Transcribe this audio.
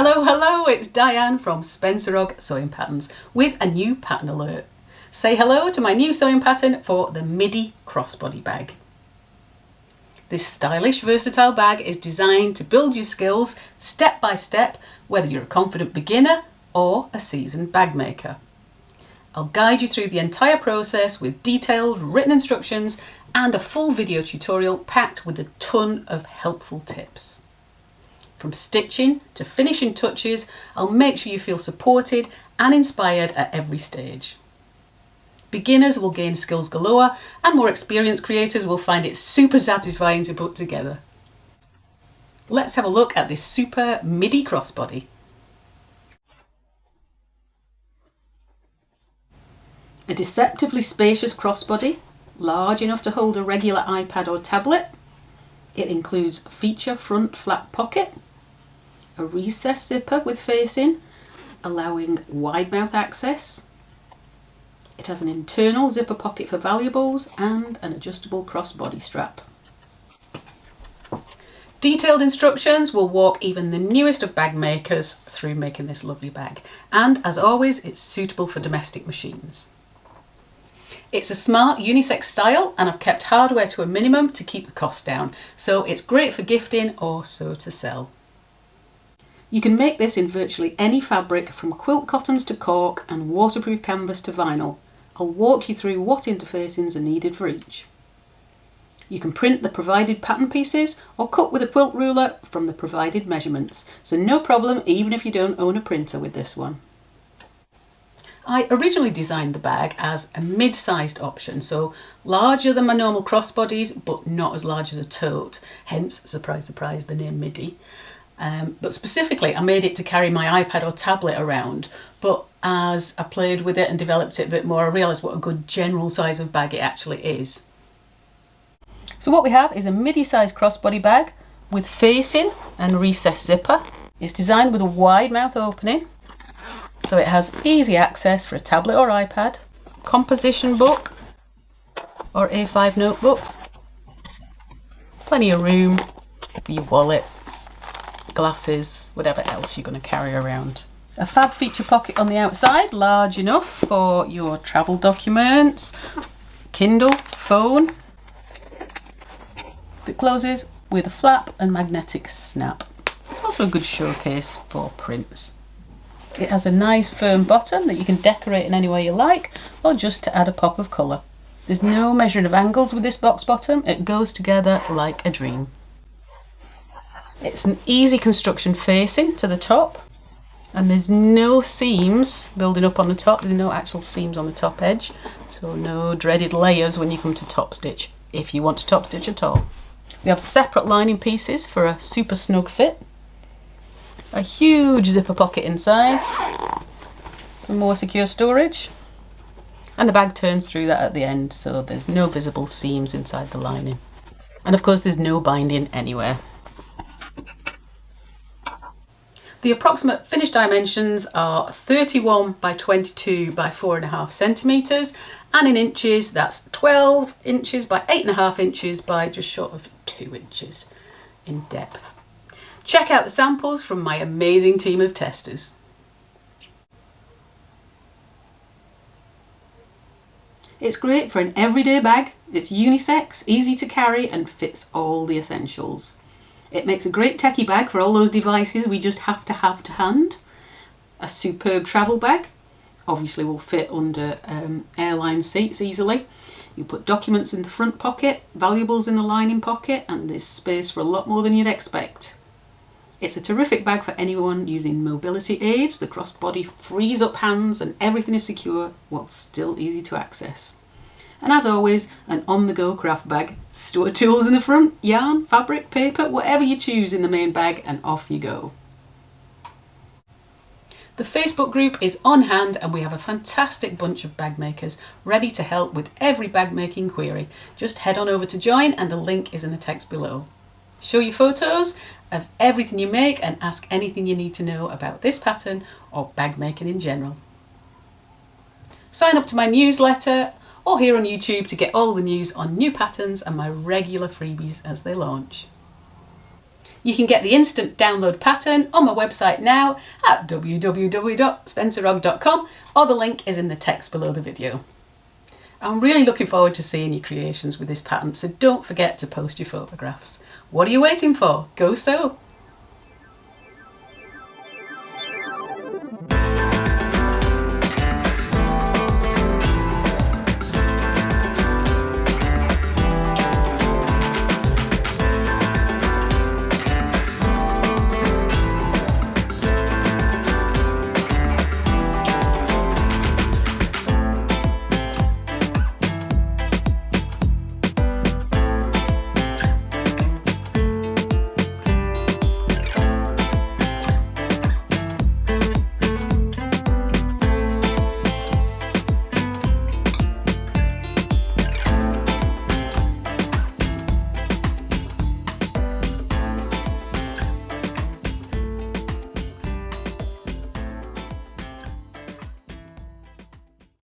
Hello, hello, it's Diane from Spencer Ogg Sewing Patterns with a new pattern alert. Say hello to my new sewing pattern for the Midi Crossbody Bag. This stylish, versatile bag is designed to build your skills step by step, whether you're a confident beginner or a seasoned bag maker. I'll guide you through the entire process with detailed written instructions and a full video tutorial packed with a ton of helpful tips. From stitching to finishing touches, I'll make sure you feel supported and inspired at every stage. Beginners will gain skills galore and more experienced creators will find it super satisfying to put together. Let's have a look at this super Midi crossbody. A deceptively spacious crossbody, large enough to hold a regular iPad or tablet. It includes a feature front flap pocket, a recessed zipper with facing, allowing wide mouth access. It has an internal zipper pocket for valuables and an adjustable crossbody strap. Detailed instructions will walk even the newest of bag makers through making this lovely bag. And as always, it's suitable for domestic machines. It's a smart unisex style and I've kept hardware to a minimum to keep the cost down, so it's great for gifting or sew to sell. You can make this in virtually any fabric from quilt cottons to cork and waterproof canvas to vinyl. I'll walk you through what interfacings are needed for each. You can print the provided pattern pieces or cut with a quilt ruler from the provided measurements, so no problem even if you don't own a printer with this one. I originally designed the bag as a mid-sized option, so larger than my normal crossbodies but not as large as a tote, hence, surprise surprise, the name Midi. But specifically I made it to carry my iPad or tablet around, but as I played with it and developed it a bit more, I realised what a good general size of bag it actually is. So what we have is a midi-sized crossbody bag with facing and recessed zipper. It's designed with a wide mouth opening, so it has easy access for a tablet or iPad, composition book or A5 notebook, plenty of room for your wallet, glasses, whatever else you're going to carry around. A fab feature pocket on the outside, large enough for your travel documents, Kindle, phone, that closes with a flap and magnetic snap. It's also a good showcase for prints. It has a nice firm bottom that you can decorate in any way you like or just to add a pop of colour. There's no measuring of angles with this box bottom, it goes together like a dream. It's an easy construction facing to the top and there's no seams building up on the top, there's no actual seams on the top edge, so no dreaded layers when you come to top stitch, if you want to top stitch at all. We have separate lining pieces for a super snug fit, a huge zipper pocket inside for more secure storage, and the bag turns through that at the end, so there's no visible seams inside the lining. And of course there's no binding anywhere. The approximate finished dimensions are 31 by 22 by 4.5 centimetres, and in inches that's 12 inches by 8.5 inches by just short of 2 inches in depth. Check out the samples from my amazing team of testers. It's great for an everyday bag, it's unisex, easy to carry and fits all the essentials. It makes a great techie bag for all those devices we just have to hand. A superb travel bag, obviously will fit under airline seats easily. You put documents in the front pocket, valuables in the lining pocket, and there's space for a lot more than you'd expect. It's a terrific bag for anyone using mobility aids. The crossbody frees up hands and everything is secure while still easy to access. And as always, an on-the-go craft bag. Store tools in the front, yarn, fabric, paper, whatever you choose in the main bag and off you go. The Facebook group is on hand and we have a fantastic bunch of bag makers ready to help with every bag making query. Just head on over to join and the link is in the text below. Show your photos of everything you make and ask anything you need to know about this pattern or bag making in general. Sign up to my newsletter or here on YouTube to get all the news on new patterns and my regular freebies as they launch. You can get the instant download pattern on my website now at www.spencerogg.com, or the link is in the text below the video. I'm really looking forward to seeing your creations with this pattern, so don't forget to post your photographs. What are you waiting for? Go sew!